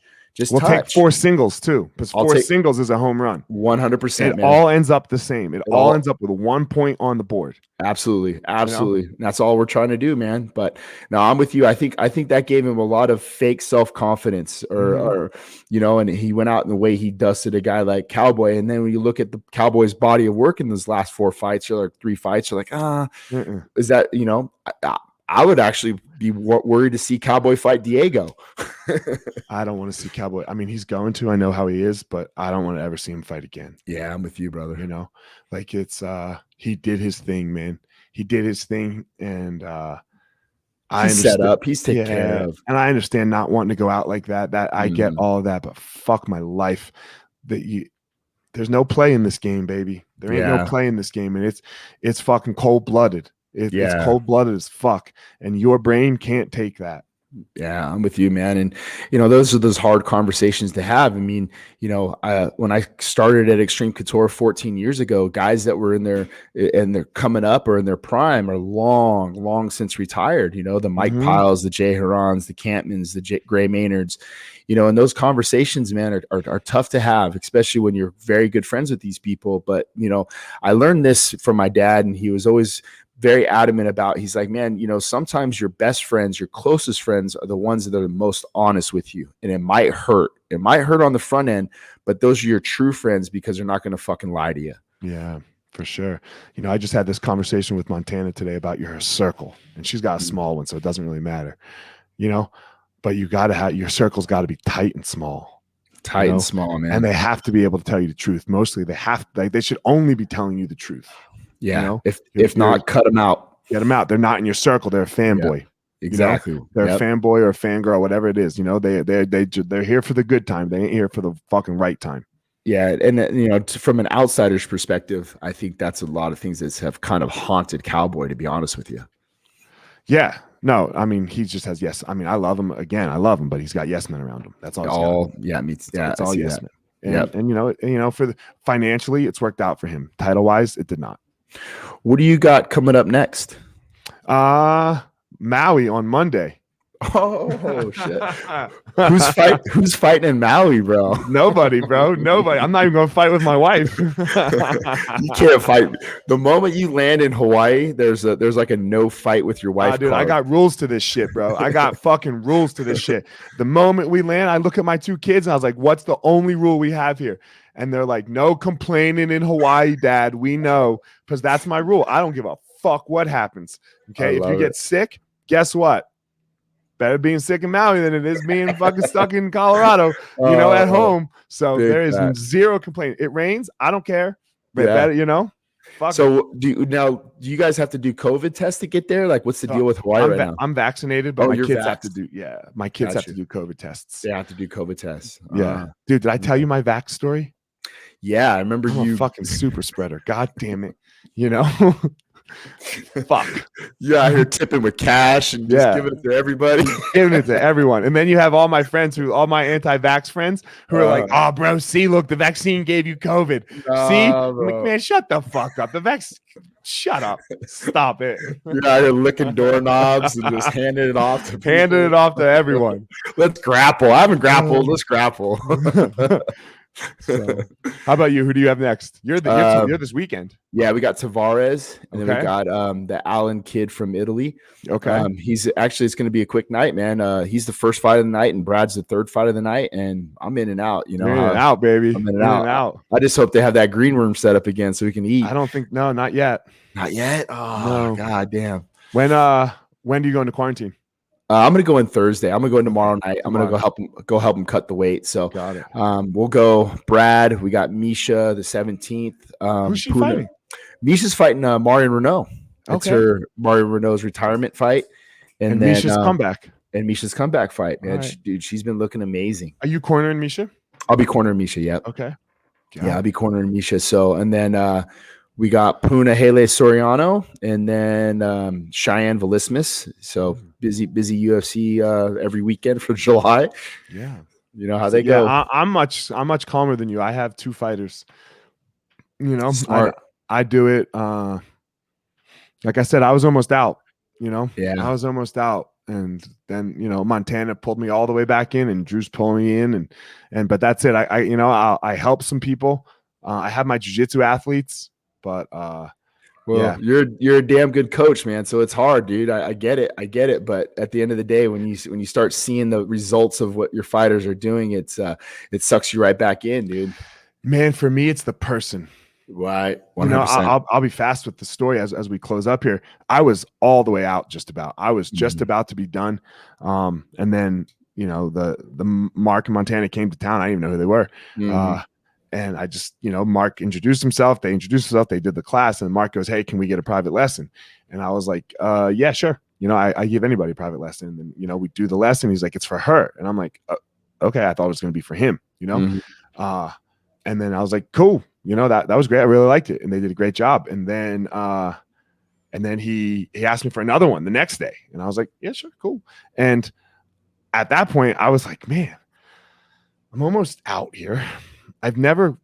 We'll take 4 singles too, because 4 singles is a home run. 100%. It all ends up the same. It all ends up with 1 point on the board. Absolutely. That's all we're trying to do, man. But no, I'm with you. I think that gave him a lot of fake self-confidence, or and he went out in the way he dusted a guy like Cowboy. And then when you look at the Cowboy's body of work in those last 4 fights, or 3 fights, you're like, is that I would actually be worried to see Cowboy fight Diego. I don't want to see Cowboy. I mean, he's going to. I know how he is, but I don't want to ever see him fight again. Yeah, I'm with you, brother. Like it's he did his thing, man. He did his thing, and he's set up. He's taken care of. And I understand not wanting to go out like that. That I get all of that, but fuck my life. There's no play in this game, baby. There ain't no play in this game, and it's fucking cold-blooded. It's cold-blooded as fuck, and your brain can't take that. Yeah, I'm with you, man. And those are those hard conversations to have. I mean, when I started at Extreme Couture 14 years ago, guys that were they're coming up or in their prime are long since retired. The Mike Piles, the Jay Herons, the Campmans, the Gray Maynards. And those conversations, man, are tough to have, especially when you're very good friends with these people. But I learned this from my dad, and he was always very adamant about, he's like, man, sometimes your best friends, your closest friends are the ones that are the most honest with you. And it might hurt. It might hurt on the front end, but those are your true friends because they're not going to fucking lie to you. Yeah, for sure. I just had this conversation with Montana today about your circle, and she's got a small one, so it doesn't really matter, but you got to have, your circle's got to be tight and small. Tight and small, man. And they have to be able to tell you the truth. Mostly they should only be telling you the truth. Yeah. If not, cut them out. Get them out. They're not in your circle. They're a fanboy. Yep. Exactly. They're a fanboy or a fangirl, whatever it is. They're here for the good time. They ain't here for the fucking right time. Yeah, and from an outsider's perspective, I think that's a lot of things that have kind of haunted Cowboy, to be honest with you. Yeah. No, I mean, he just has yes. I mean, I love him. Again, I love him, but he's got yes men around him. That's all. It's all yes men. And for financially, it's worked out for him. Title wise, it did not. What do you got coming up next? Maui on Monday. Oh shit! Who's fighting in Maui, bro? Nobody, bro. Nobody. I'm not even gonna fight with my wife. You can't fight. The moment you land in Hawaii, there's like a no fight with your wife. Dude, I got rules to this shit, bro. I got fucking rules to this shit. The moment we land, I look at my 2 kids and I was like, "What's the only rule we have here?" And they're like, "No complaining in Hawaii, Dad. We know, because that's my rule. I don't give a fuck what happens. Okay, if you get sick, guess what? Better being sick in Maui than it is being fucking stuck in Colorado, at home. So there is zero complaining. It rains, I don't care. But better, fuck so it. Do you guys have to do COVID tests to get there? Like, what's the deal with Hawaii right now? I'm vaccinated, but my kids have to do. Yeah, my kids have to do COVID tests. They have to do COVID tests. Yeah, dude. Did I tell you my vax story? Yeah, I remember I'm a fucking super spreader. God damn it. Fuck. You're out here tipping with cash and just giving it to everybody. Giving it to everyone. And then you have all my friends all my anti-vax friends who are like, "Oh, bro, see, look, the vaccine gave you COVID." See? I'm like, man, shut the fuck up. Shut up. Stop it. You're out here licking doorknobs and just handing it off to everyone. Let's grapple. I haven't grappled. Let's grapple. So, how about you? Who do you have next? You're this weekend. Yeah, we got Tavares, and then we got the Allen kid from Italy. Okay, he's actually, it's going to be a quick night, man. He's the first fight of the night, and Brad's the third fight of the night, and I'm in and out. In and out, baby. I'm in and out. I just hope they have that green room set up again so we can eat. I don't think not yet. Not yet. Oh no. God damn. When do you go into quarantine? I'm gonna go in Thursday. I'm gonna go in tomorrow night. I'm gonna go help him cut the weight. So got it. We'll go Brad. We got Misha the 17th. Who's she fighting? Misha's fighting Marion Renault. It's her Marion Renault's retirement fight. And then Misha's comeback. And Misha's comeback fight, man. Right. Dude, she's been looking amazing. Are you cornering Misha? I'll be cornering Misha, yep. Okay. Yeah, I'll be cornering Misha. So, and then we got Puna Hele Soriano, and then Cheyenne Velismus. So busy UFC every weekend for July. Yeah, you know how they go. I'm much calmer than you. I have 2 fighters. Smart. I do it. Like I said, I was almost out. Yeah, I was almost out, and then Montana pulled me all the way back in, and Drew's pulling me in, but that's it. I help some people. I have my jiu-jitsu athletes. But you're a damn good coach, man. So it's hard, dude. I get it. But at the end of the day, when you start seeing the results of what your fighters are doing, it sucks you right back in, dude. Man, for me, it's the person. Right. 100%. I'll be fast with the story as we close up here. I was all the way out, just about. I was just about to be done, and then the Mark and Montana came to town. I didn't even know who they were. And I just, Mark introduced himself. They introduced themselves. They did the class. And Mark goes, "Hey, can we get a private lesson?" And I was like, yeah, sure. I give anybody a private lesson. And, we do the lesson. He's like, "It's for her." And I'm like, okay. I thought it was going to be for him, and then I was like, cool. That was great. I really liked it. And they did a great job. And then he asked me for another one the next day. And I was like, yeah, sure. Cool. And at that point I was like, man, I'm almost out here. I've never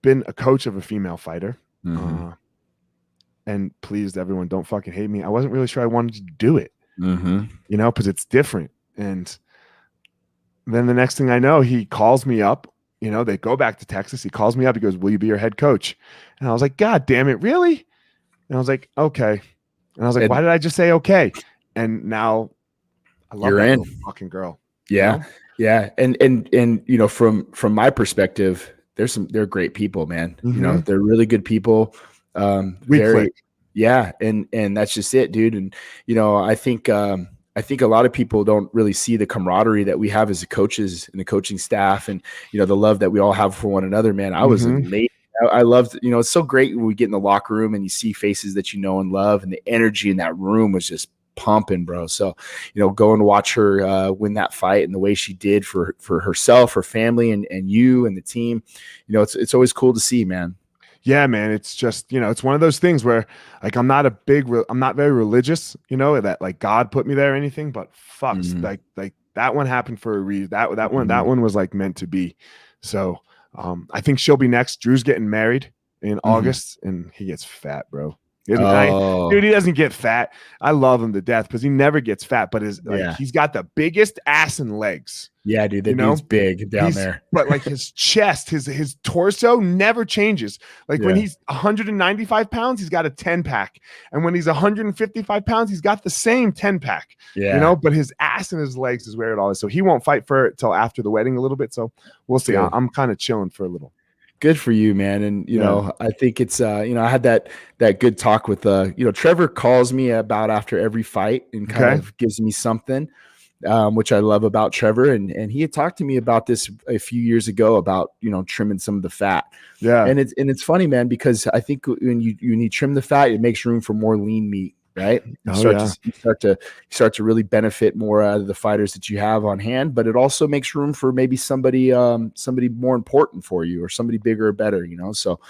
been a coach of a female fighter. And please, everyone, don't fucking hate me. I wasn't really sure I wanted to do it, because it's different. And then the next thing I know, he calls me up. They go back to Texas. He calls me up. He goes, "Will you be your head coach?" And I was like, God damn it, really? And I was like, okay. And I was like, why did I just say okay? And now I love that little fucking girl. Yeah. Yeah. And from my perspective, they're great people, man. They're really good people. Yeah. And that's just it, dude. And, I think a lot of people don't really see the camaraderie that we have as the coaches and the coaching staff, and, the love that we all have for one another, man. I was amazed. I loved, it's so great when we get in the locker room and you see faces that you know and love, and the energy in that room was just pumping, bro. So, go and watch her win that fight, and the way she did for herself, her family, and you and the team, it's always cool to see, man. Yeah, man. It's just, it's one of those things where, like, I'm not very religious, that like God put me there or anything, but fucks, like that one happened for a reason. That one was like meant to be. So, I think she'll be next. Drew's getting married in August, and he gets fat, bro. Dude, he doesn't get fat. I love him to death because he never gets fat, but he's got the biggest ass and legs. Yeah, dude, that dude's big down there. But like his chest, his torso never changes. Like when he's 195 pounds, he's got a 10-pack. And when he's 155 pounds, he's got the same 10-pack. Yeah. You know, but his ass and his legs is where it all is. So he won't fight for it till after the wedding a little bit. So we'll see. I'm kind of chilling for a little. Good for you, man. And, you know, I think it's, you know, I had that good talk with, you know, Trevor calls me about after every fight and kind of gives me something, which I love about Trevor. And he had talked to me about this a few years ago about, you know, trimming some of the fat. Yeah. And it's funny, man, because I think when you trim the fat, it makes room for more lean meat. Right. You start to really benefit more out of the fighters that you have on hand, but it also makes room for maybe somebody more important for you or somebody bigger or better, you know? So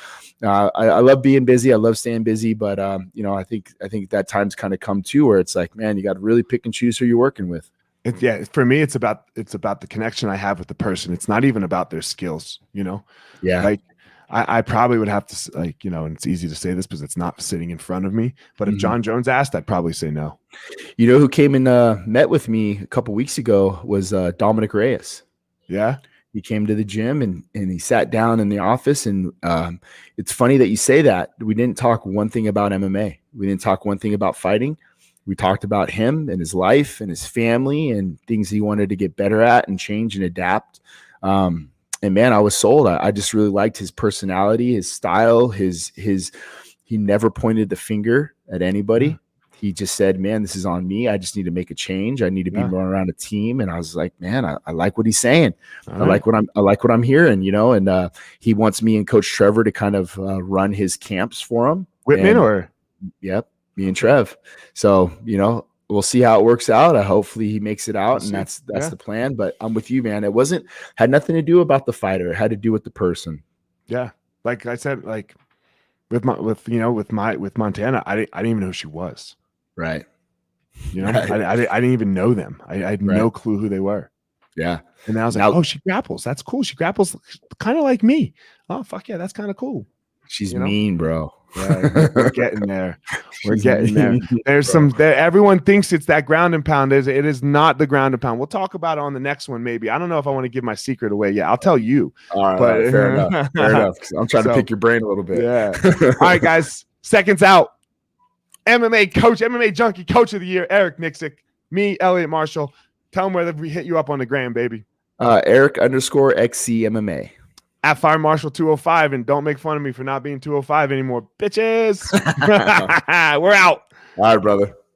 I love being busy. I love staying busy, but you know, I think that time's kind of come too, where it's like, man, you got to really pick and choose who you're working with. For me, it's about the connection I have with the person. It's not even about their skills, you know? Yeah. Like, I probably would have to, like, you know, and it's easy to say this because it's not sitting in front of me. But if John Jones asked, I'd probably say no. You know who came and met with me a couple weeks ago was Dominic Reyes. Yeah. He came to the gym and he sat down in the office. And it's funny that you say that. We didn't talk one thing about MMA. We didn't talk one thing about fighting. We talked about him and his life and his family and things he wanted to get better at and change and adapt. And man, I was sold. I just really liked his personality, his style, he never pointed the finger at anybody. Yeah. He just said, man, this is on me. I just need to make a change. I need to be more around a team. And I was like, man, I like what he's saying. I like what I'm hearing, you know, and he wants me and Coach Trevor to kind of run his camps for him. Whitman Yep. Me and Trev. So, you know, we'll see how it works out. Hopefully he makes it out, and that's the plan. But I'm with you, man. It had nothing to do about the fighter. It had to do with the person. Yeah, like I said, like with Montana, I didn't even know who she was. Right. You know, I didn't even know them. I had no clue who they were. Yeah. And then I was like, oh, she grapples. That's cool. She grapples kind of like me. Oh, fuck yeah, that's kind of cool. She's mean, bro. Yeah, we're getting there. We're getting there. There's everyone thinks it's that ground and pound. It is not the ground and pound. We'll talk about it on the next one, maybe. I don't know if I want to give my secret away yet. I'll tell you. All right, but fair enough. Fair enough. I'm trying to pick your brain a little bit. Yeah. All right, guys. Seconds out. MMA coach, MMA junkie, coach of the year, Eric Nixick. Me, Eliot Marshall. Tell them whether we hit you up on the gram, baby. Eric_XCMMA. At Fire Marshall 205, and don't make fun of me for not being 205 anymore, bitches. We're out. All right, brother.